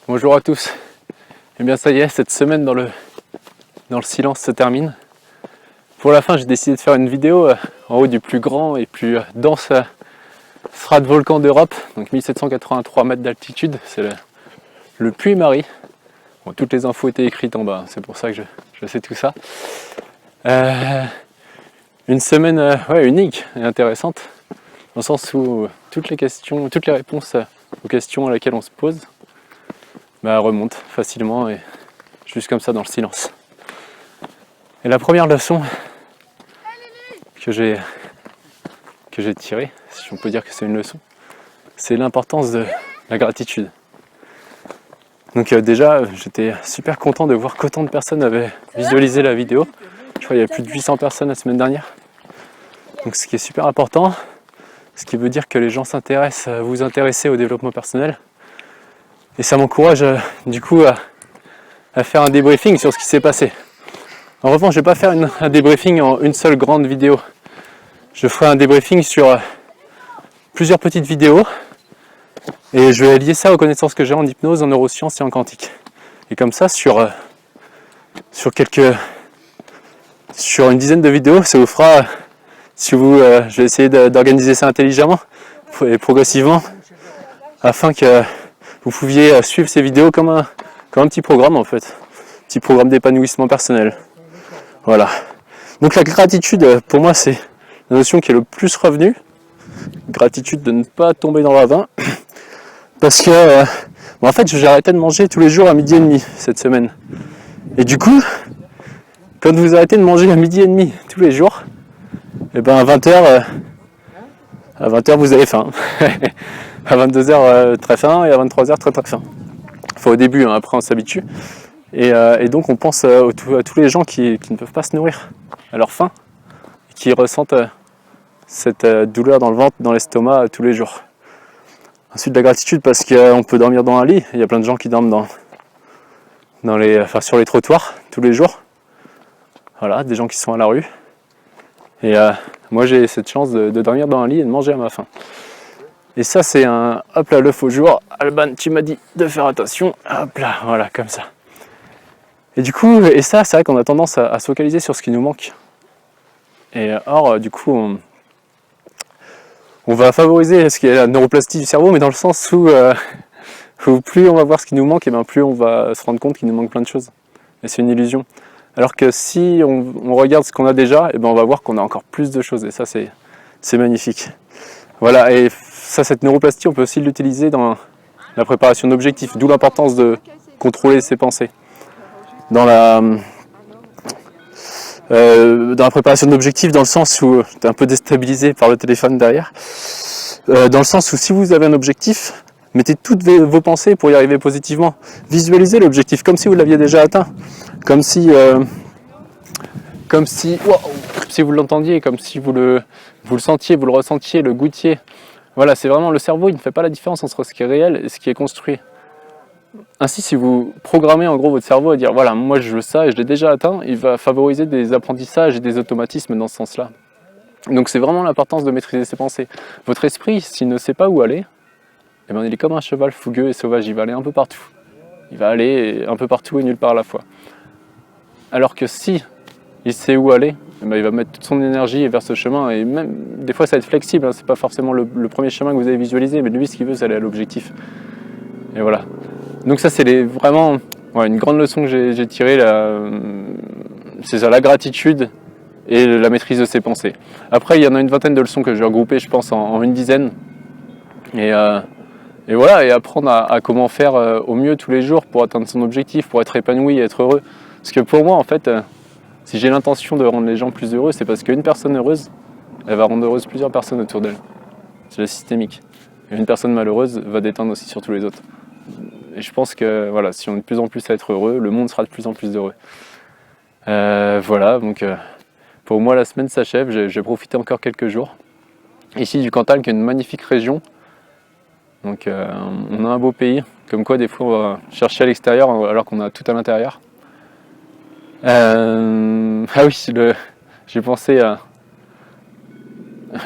Bonjour à tous. Eh bien ça y est, cette semaine dans le silence se termine. Pour la fin, j'ai décidé de faire une vidéo en haut du plus grand et plus dense stratovolcan d'Europe, donc 1783 mètres d'altitude, c'est le Puy-Mary. Bon, toutes les infos étaient écrites en bas, c'est pour ça que je sais tout ça. Une semaine unique et intéressante, dans le sens où toutes les réponses aux questions à laquelle on se pose remontent facilement et juste comme ça dans le silence. Et la première leçon que j'ai tirée, si on peut dire que c'est une leçon, c'est l'importance de la gratitude. Donc déjà, j'étais super content de voir qu'autant de personnes avaient visualisé la vidéo. Je crois qu'il y avait plus de 800 personnes la semaine dernière. Donc ce qui est super important, ce qui veut dire que les gens s'intéressent, vous intéressez au développement personnel. Et ça m'encourage du coup à faire un débriefing sur ce qui s'est passé. En revanche, je ne vais pas faire un débriefing en une seule grande vidéo. Je ferai un débriefing sur plusieurs petites vidéos et je vais lier ça aux connaissances que j'ai en hypnose, en neurosciences et en quantique. Et comme ça, sur une dizaine de vidéos, ça vous fera, je vais essayer d'organiser ça intelligemment et progressivement afin que vous pouviez suivre ces vidéos comme un petit programme en fait, petit programme d'épanouissement personnel. Voilà. Donc la gratitude, pour moi, c'est la notion qui est le plus revenue. Gratitude de ne pas tomber dans le ravin. Parce que, en fait, j'ai arrêté de manger tous les jours à 12h30 cette semaine. Et du coup, quand vous arrêtez de manger à 12h30 tous les jours, et à 20h, vous avez faim. À 22h, très faim, et à 23h, très faim. Enfin, au début, après on s'habitue. Et donc on pense à tous les gens qui ne peuvent pas se nourrir à leur faim, qui ressentent cette douleur dans le ventre, dans l'estomac tous les jours. Ensuite la gratitude parce qu'on peut dormir dans un lit, il y a plein de gens qui dorment sur les trottoirs tous les jours. Voilà, des gens qui sont à la rue. Et moi j'ai cette chance de dormir dans un lit et de manger à ma faim. Et ça c'est un hop là, l'œuf au jour. Alban, tu m'as dit de faire attention, hop là, voilà, comme ça. Et du coup, ça c'est vrai qu'on a tendance à se focaliser sur ce qui nous manque. Et or, du coup, on va favoriser ce qui est la neuroplastie du cerveau, mais dans le sens où plus on va voir ce qui nous manque, et plus on va se rendre compte qu'il nous manque plein de choses. Et c'est une illusion. Alors que si on regarde ce qu'on a déjà, on va voir qu'on a encore plus de choses. Et ça, c'est magnifique. Voilà, et ça, cette neuroplastie, on peut aussi l'utiliser dans la préparation d'objectifs, d'où l'importance de contrôler ses pensées. Dans la préparation d'objectifs, dans le sens où tu es un peu déstabilisé par le téléphone derrière, dans le sens où si vous avez un objectif, mettez toutes vos pensées pour y arriver positivement. Visualisez l'objectif comme si vous l'aviez déjà atteint, comme si vous l'entendiez, comme si vous le sentiez, vous le ressentiez, le goûtiez. Voilà, c'est vraiment le cerveau, il ne fait pas la différence entre ce qui est réel et ce qui est construit. Ainsi, si vous programmez en gros votre cerveau à dire voilà, moi je veux ça et je l'ai déjà atteint, il va favoriser des apprentissages et des automatismes dans ce sens-là. Donc c'est vraiment l'importance de maîtriser ses pensées. Votre esprit, s'il ne sait pas où aller, il est comme un cheval fougueux et sauvage, il va aller un peu partout. Il va aller un peu partout et nulle part à la fois. Alors que si il sait où aller, il va mettre toute son énergie vers ce chemin, et même des fois ça va être flexible, c'est pas forcément le premier chemin que vous avez visualisé, mais lui ce qu'il veut c'est aller à l'objectif. Et voilà. Donc ça c'est vraiment une grande leçon que j'ai tirée, c'est ça, la gratitude et la maîtrise de ses pensées. Après il y en a une vingtaine de leçons que je vais regrouper je pense en une dizaine. Et voilà, et apprendre à comment faire au mieux tous les jours pour atteindre son objectif, pour être épanoui et être heureux. Parce que pour moi en fait, si j'ai l'intention de rendre les gens plus heureux, c'est parce qu'une personne heureuse, elle va rendre heureuse plusieurs personnes autour d'elle. C'est le systémique. Et une personne malheureuse va déteindre aussi sur tous les autres. Et je pense que voilà, si on est de plus en plus à être heureux, le monde sera de plus en plus heureux. Voilà, donc pour moi la semaine s'achève, j'ai profité encore quelques jours. Ici du Cantal, qui est une magnifique région. Donc on a un beau pays, comme quoi des fois on va chercher à l'extérieur alors qu'on a tout à l'intérieur. Ah oui, j'ai pensé à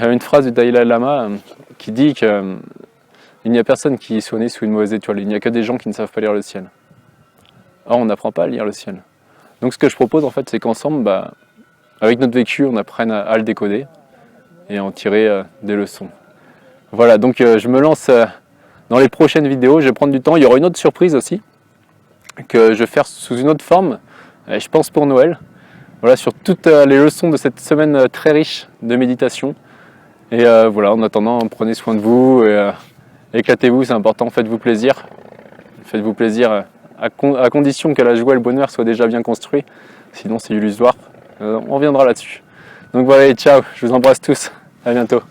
une phrase du Dalai Lama qui dit que Il n'y a personne qui est né sous une mauvaise étoile. Il n'y a que des gens qui ne savent pas lire le ciel. Or, on n'apprend pas à lire le ciel. Donc ce que je propose en fait, c'est qu'ensemble, avec notre vécu, on apprenne à le décoder et à en tirer des leçons. Voilà, donc je me lance dans les prochaines vidéos, je vais prendre du temps. Il y aura une autre surprise aussi, que je vais faire sous une autre forme, je pense pour Noël. Voilà, sur toutes les leçons de cette semaine très riche de méditation. Et voilà, en attendant, prenez soin de vous, et, éclatez-vous, c'est important, faites-vous plaisir. Faites-vous plaisir à condition que la joie et le bonheur soient déjà bien construits, sinon c'est illusoire. On reviendra là-dessus. Donc voilà, et ciao, je vous embrasse tous, à bientôt.